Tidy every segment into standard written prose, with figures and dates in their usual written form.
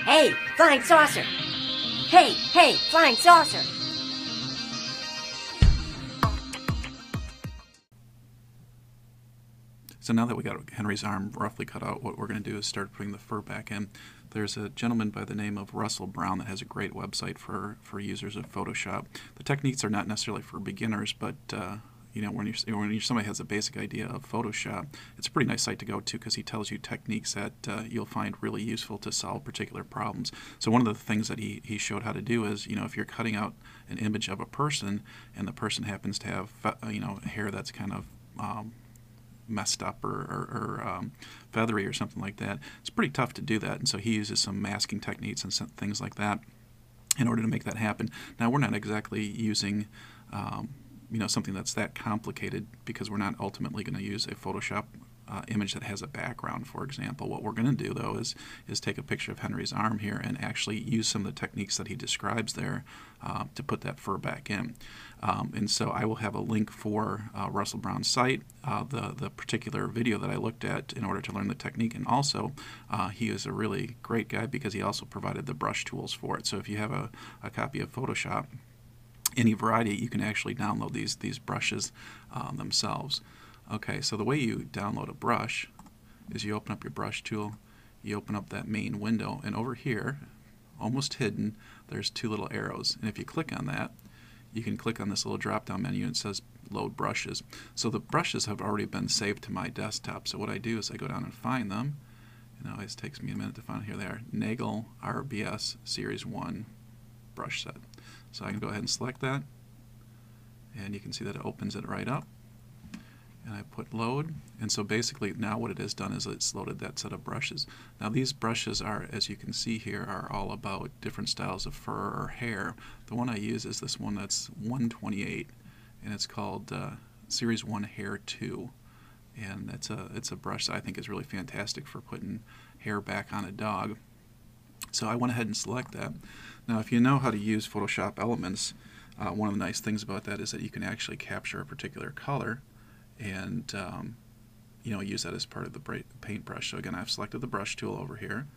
Hey, flying saucer! Hey, hey, flying saucer! So now that we got Henry's arm roughly cut out, what we're going to do is start putting the fur back in. There's a gentleman by the name of Russell Brown that has a great website for users of Photoshop. The techniques are not necessarily for beginners, but you know, when somebody has a basic idea of Photoshop, it's a pretty nice site to go to because he tells you techniques that you'll find really useful to solve particular problems. So one of the things that he showed how to do is, you know, if you're cutting out an image of a person and the person happens to have, you know, hair that's kind of messed up or feathery or something like that, it's pretty tough to do that. And so he uses some masking techniques and some things like that in order to make that happen. Now we're not exactly using you know, something that's that complicated because we're not ultimately going to use a Photoshop image that has a background, for example. What we're going to do though is take a picture of Henry's arm here and actually use some of the techniques that he describes there to put that fur back in. And so I will have a link for Russell Brown's site, the particular video that I looked at in order to learn the technique, and also he is a really great guy because he also provided the brush tools for it. So if you have a copy of Photoshop, any variety, you can actually download these brushes themselves. Okay, so the way you download a brush is you open up your brush tool, you open up that main window, and over here, almost hidden, there's two little arrows. And if you click on that, you can click on this little drop-down menu and it says load brushes. So the brushes have already been saved to my desktop. So what I do is I go down and find them. It always takes me a minute to find. Here they are. Nagel RBS Series 1 brush set. So I can go ahead and select that, and you can see that it opens it right up. And I put load, and so basically now what it has done is it's loaded that set of brushes. Now these brushes are, as you can see here, are all about different styles of fur or hair. The one I use is this one that's 128, and it's called Series 1 Hair 2. And it's a brush that I think is really fantastic for putting hair back on a dog. So I went ahead and select that. Now if you know how to use Photoshop Elements, one of the nice things about that is that you can actually capture a particular color and you know, use that as part of the paintbrush. So again, I've selected the brush tool over here.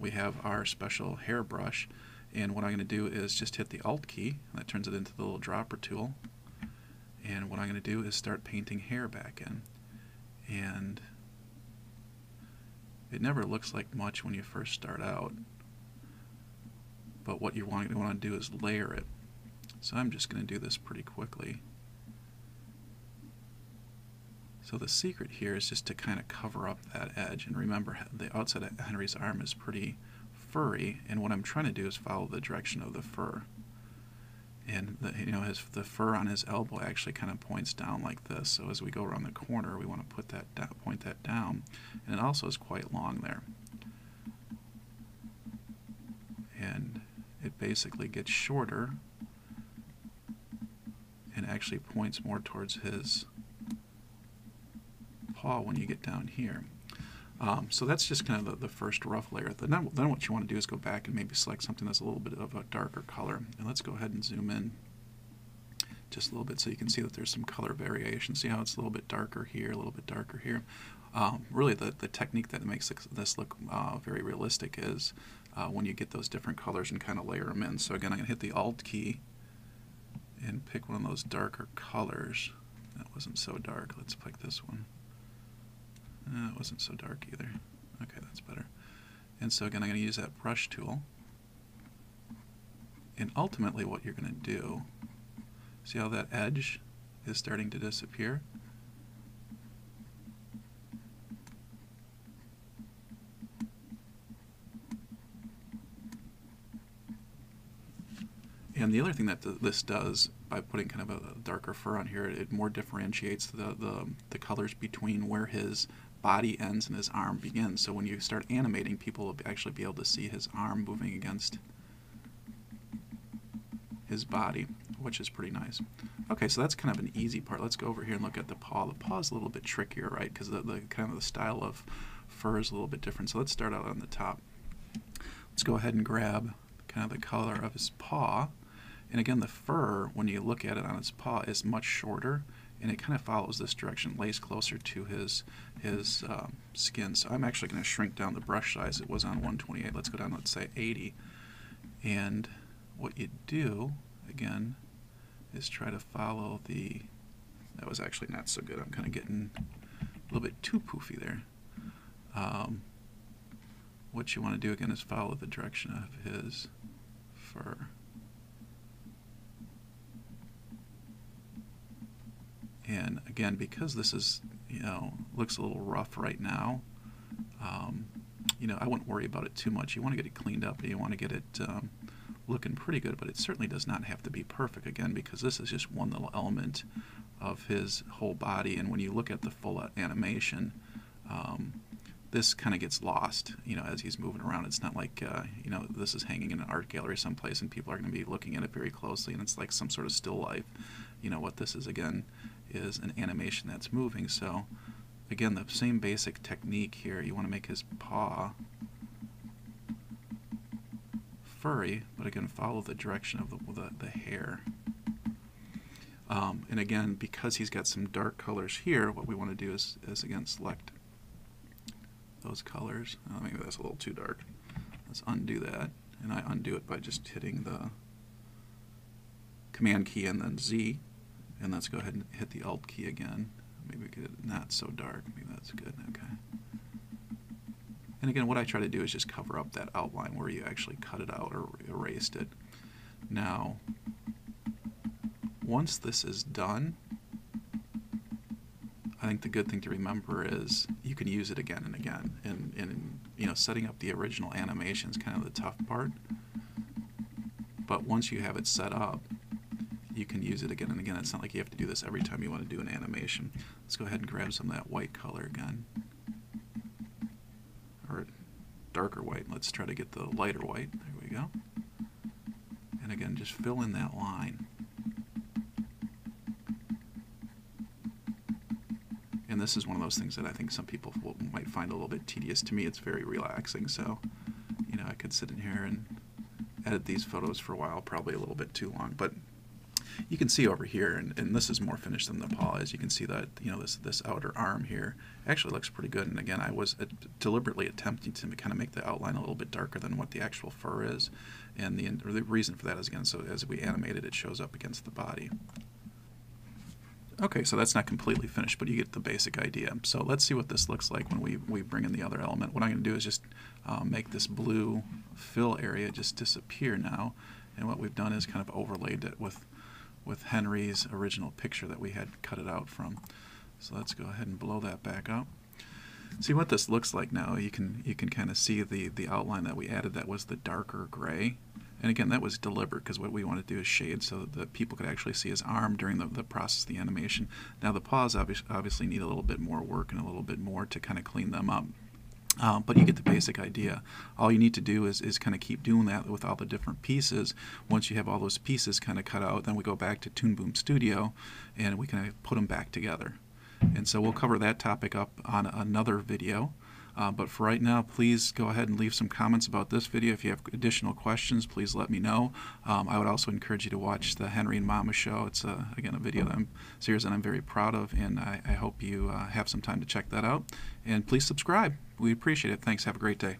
We have our special hair brush, and what I'm going to do is just hit the Alt key, and that turns it into the little dropper tool. And what I'm going to do is start painting hair back in. And it never looks like much when you first start out, but what you want to do is layer it. So I'm just going to do this pretty quickly. So the secret here is just to kind of cover up that edge, and remember the outside of Henry's arm is pretty furry, and what I'm trying to do is follow the direction of the fur. And you know, the fur on his elbow actually kind of points down like this. So as we go around the corner, we want to put that down, point that down, and it also is quite long there. And it basically gets shorter and actually points more towards his paw when you get down here. So that's just kind of the first rough layer. Then what you want to do is go back and maybe select something that's a little bit of a darker color. And let's go ahead and zoom in just a little bit so you can see that there's some color variation. See how it's a little bit darker here, a little bit darker here. Really the technique that makes this look very realistic is when you get those different colors and kind of layer them in. So again, I'm going to hit the Alt key and pick one of those darker colors. That wasn't so dark. Let's pick this one. It wasn't so dark either. Okay, that's better. And so again, I'm going to use that brush tool. And ultimately what you're going to do, see how that edge is starting to disappear? And the other thing that this does, by putting kind of a darker fur on here, it more differentiates the colors between where his body ends and his arm begins. So when you start animating, people will actually be able to see his arm moving against his body, which is pretty nice. Okay, so that's kind of an easy part. Let's go over here and look at the paw. The paw is a little bit trickier, right? Because the kind of the style of fur is a little bit different. So let's start out on the top. Let's go ahead and grab kind of the color of his paw. And again, the fur, when you look at it on its paw, is much shorter, and it kind of follows this direction, lays closer to his skin. So I'm actually going to shrink down the brush size. It was on 128. Let's go down, let's say 80. And what you do, again, is try to follow the... That was actually not so good. I'm kind of getting a little bit too poofy there. What you want to do, again, is follow the direction of his fur. And again, because this is, looks a little rough right now, I wouldn't worry about it too much. You want to get it cleaned up, and you want to get it looking pretty good, but it certainly does not have to be perfect, again, because this is just one little element of his whole body. And when you look at the full animation, this kind of gets lost, as he's moving around. It's not like, this is hanging in an art gallery someplace and people are going to be looking at it very closely, and it's like some sort of still life. What this is, again, is an animation that's moving. So, again, the same basic technique here. You want to make his paw furry, but again, follow the direction of the hair. And again, because he's got some dark colors here, what we want to do is again, select those colors. Maybe that's a little too dark. Let's undo that, and I undo it by just hitting the Command key and then Z, and let's go ahead and hit the Alt key again. Maybe get it not so dark. Maybe that's good. Okay. And again, what I try to do is just cover up that outline where you actually cut it out or erased it. Now, once this is done, I think the good thing to remember is you can use it again and again. And setting up the original animation is kind of the tough part. But once you have it set up, you can use it again and again. It's not like you have to do this every time you want to do an animation. Let's go ahead and grab some of that white color again. Or darker white. Let's try to get the lighter white. There we go. And again, just fill in that line. And this is one of those things that I think some people might find a little bit tedious. To me, it's very relaxing. So, I could sit in here and edit these photos for a while, probably a little bit too long. But you can see over here, and this is more finished than the paw is. You can see that this outer arm here actually looks pretty good. And again, I was deliberately attempting to kind of make the outline a little bit darker than what the actual fur is, and the reason for that is, again, so as we animate it, it shows up against the body. Okay, so that's not completely finished, but you get the basic idea. So let's see what this looks like when we bring in the other element. What I'm going to do is just make this blue fill area just disappear now, and what we've done is kind of overlaid it with Henry's original picture that we had cut it out from. So let's go ahead and blow that back up. See what this looks like now. You can kind of see the outline that we added. That was the darker gray. And again, that was deliberate because what we want to do is shade so that people could actually see his arm during the process of the animation. Now the paws obviously need a little bit more work and a little bit more to kind of clean them up. But you get the basic idea. All you need to do is kind of keep doing that with all the different pieces. Once you have all those pieces kind of cut out, then we go back to Toon Boom Studio and we kind of put them back together. And so we'll cover that topic up on another video. But for right now, please go ahead and leave some comments about this video. If you have additional questions, please let me know. I would also encourage you to watch the Henry and Mama Show. It's, again, a video series that I'm very proud of, and I hope you have some time to check that out. And please subscribe. We appreciate it. Thanks. Have a great day.